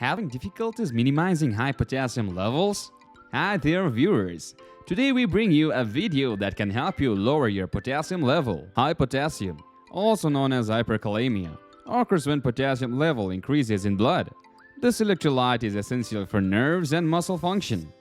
Having difficulties minimizing high potassium levels? Hi there viewers! Today we bring you a video that can help you lower your potassium level. High potassium, also known as hyperkalemia, occurs when potassium level increases in blood. This electrolyte is essential for nerves and muscle function.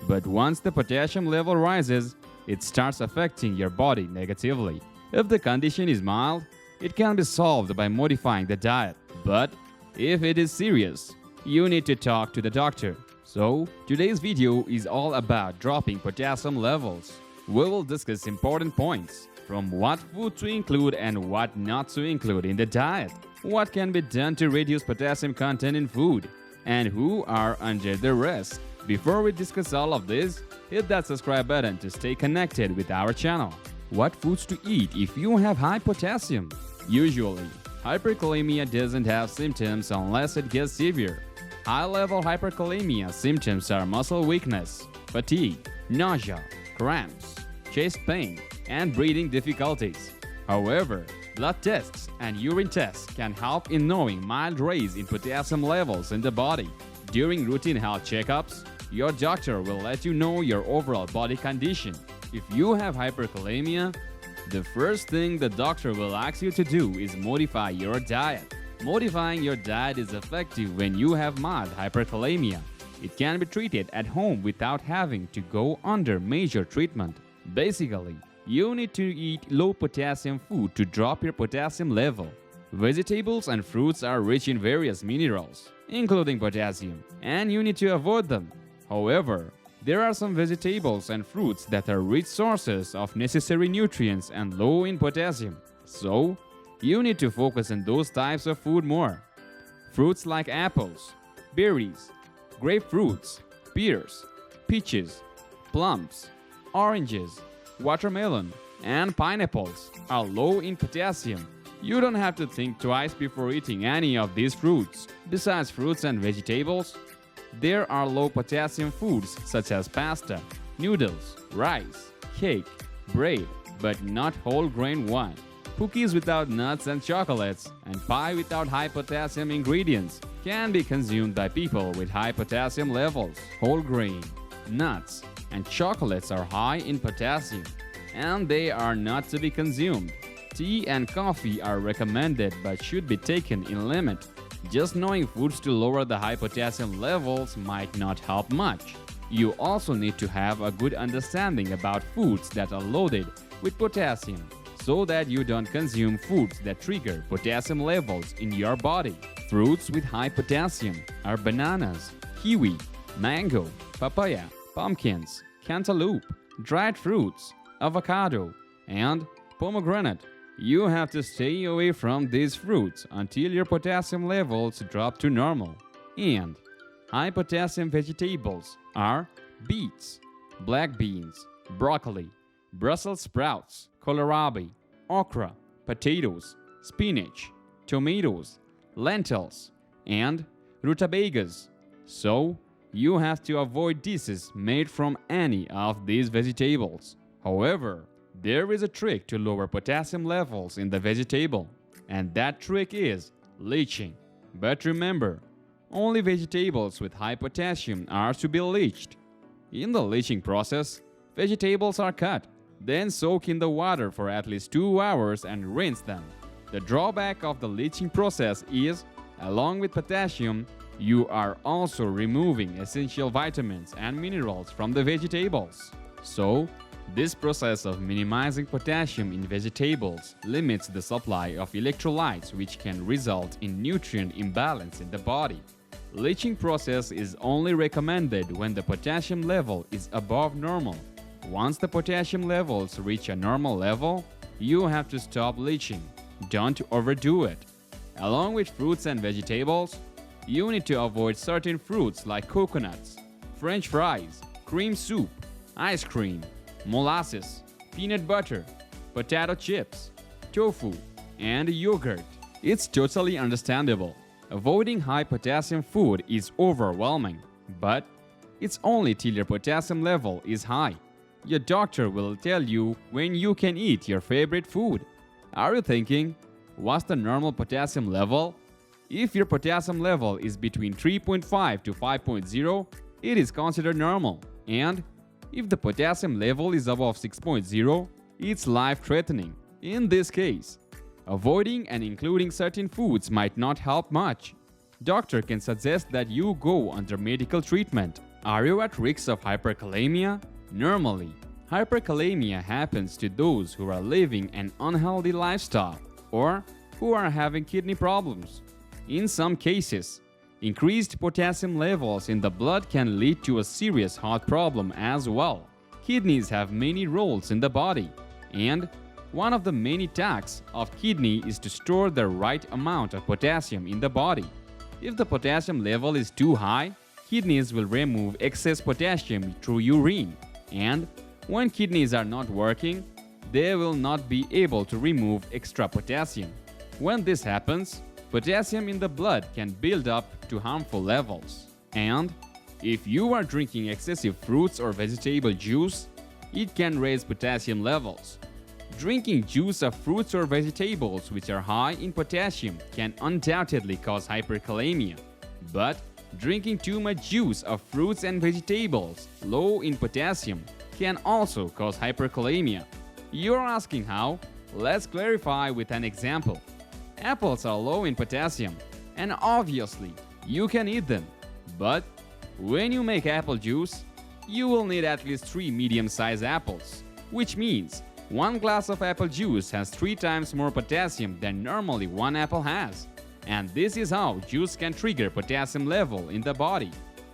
But once the potassium level rises, it starts affecting your body negatively. If the condition is mild, it can be solved by modifying the diet. But if it is serious, you need to talk to the doctor. So, today's video is all about dropping potassium levels. We will discuss important points, from what food to include and what not to include in the diet, what can be done to reduce potassium content in food, and who are under the risk. Before we discuss all of this, hit that subscribe button to stay connected with our channel. What foods to eat if you have high potassium? Usually, hyperkalemia doesn't have symptoms unless it gets severe. High-level hyperkalemia symptoms are muscle weakness, fatigue, nausea, cramps, chest pain, and breathing difficulties. However, blood tests and urine tests can help in knowing mild rise in potassium levels in the body. During routine health checkups, your doctor will let you know your overall body condition. If you have hyperkalemia, the first thing the doctor will ask you to do is modify your diet. Modifying your diet is effective when you have mild hyperkalemia. It can be treated at home without having to go under major treatment. Basically, you need to eat low potassium food to drop your potassium level. Vegetables and fruits are rich in various minerals, including potassium, and you need to avoid them. However, there are some vegetables and fruits that are rich sources of necessary nutrients and low in potassium. So, you need to focus on those types of food more. Fruits like apples, berries, grapefruits, pears, peaches, plums, oranges, watermelon, and pineapples are low in potassium. You don't have to think twice before eating any of these fruits. Besides fruits and vegetables, there are low potassium foods such as pasta, noodles, rice, cake, bread, but not whole grain one, cookies without nuts and chocolates, and pie without high potassium ingredients can be consumed by people with high potassium levels. Whole grain, nuts, and chocolates are high in potassium, and they are not to be consumed. Tea and coffee are recommended but should be taken in limit. Just knowing foods to lower the high potassium levels might not help much. You also need to have a good understanding about foods that are loaded with potassium, so that you don't consume foods that trigger potassium levels in your body. Fruits with high potassium are bananas, kiwi, mango, papaya, pumpkins, cantaloupe, dried fruits, avocado, and pomegranate. You have to stay away from these fruits until your potassium levels drop to normal. And high potassium vegetables are beets, black beans, broccoli, Brussels sprouts, kohlrabi, okra, potatoes, spinach, tomatoes, lentils, and rutabagas. So, you have to avoid dishes made from any of these vegetables. However, there is a trick to lower potassium levels in the vegetable, and that trick is leaching. But remember, only vegetables with high potassium are to be leached. In the leaching process, vegetables are cut, then soak in the water for at least 2 hours and rinse them. The drawback of the leaching process is, along with potassium, you are also removing essential vitamins and minerals from the vegetables. So, this process of minimizing potassium in vegetables limits the supply of electrolytes, which can result in nutrient imbalance in the body. Leaching process is only recommended when the potassium level is above normal. Once the potassium levels reach a normal level, you have to stop leaching. Don't overdo it. Along with fruits and vegetables, you need to avoid certain fruits like coconuts, French fries, cream soup, ice cream, molasses, peanut butter, potato chips, tofu, and yogurt. It's totally understandable. Avoiding high potassium food is overwhelming, but it's only till your potassium level is high. Your doctor will tell you when you can eat your favorite food. Are you thinking, what's the normal potassium level? If your potassium level is between 3.5 to 5.0, it is considered normal. And if the potassium level is above 6.0, it's life-threatening. In this case, avoiding and including certain foods might not help much. Doctor can suggest that you go under medical treatment. Are you at risk of hyperkalemia? Normally, hyperkalemia happens to those who are living an unhealthy lifestyle or who are having kidney problems. In some cases, increased potassium levels in the blood can lead to a serious heart problem as well. Kidneys have many roles in the body, and one of the many tasks of kidney is to store the right amount of potassium in the body. If the potassium level is too high, kidneys will remove excess potassium through urine, and when kidneys are not working, they will not be able to remove extra potassium. When this happens, potassium in the blood can build up to harmful levels. And if you are drinking excessive fruits or vegetable juice, it can raise potassium levels. Drinking juice of fruits or vegetables which are high in potassium can undoubtedly cause hyperkalemia. But drinking too much juice of fruits and vegetables low in potassium can also cause hyperkalemia. You're asking how? Let's clarify with an example. Apples are low in potassium, and obviously you can eat them. But when you make apple juice, you will need at least 3 medium-sized apples, which means 1 glass of apple juice has 3 times more potassium than normally 1 apple has. And this is how juice can trigger potassium level in the body.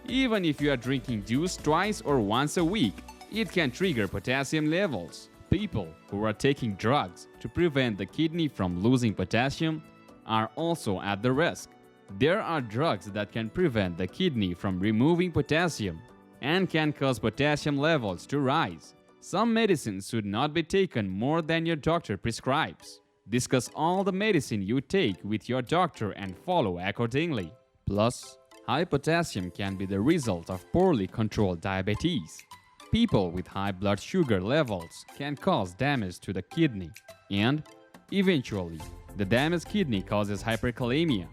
Even if you are drinking juice twice or once a week, it can trigger potassium levels. People who are taking drugs to prevent the kidney from losing potassium are also at the risk. There are drugs that can prevent the kidney from removing potassium and can cause potassium levels to rise. Some medicines should not be taken more than your doctor prescribes. Discuss all the medicine you take with your doctor and follow accordingly. Plus, high potassium can be the result of poorly controlled diabetes. People with high blood sugar levels can cause damage to the kidney, and eventually, the damaged kidney causes hyperkalemia.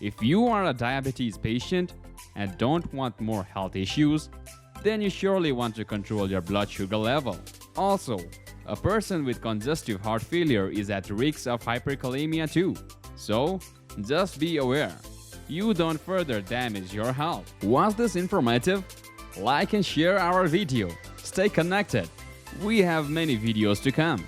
If you are a diabetes patient and don't want more health issues, then you surely want to control your blood sugar level. Also, a person with congestive heart failure is at risk of hyperkalemia too. So, just be aware. You don't further damage your health. Was this informative? Like and share our video. Stay connected. We have many videos to come.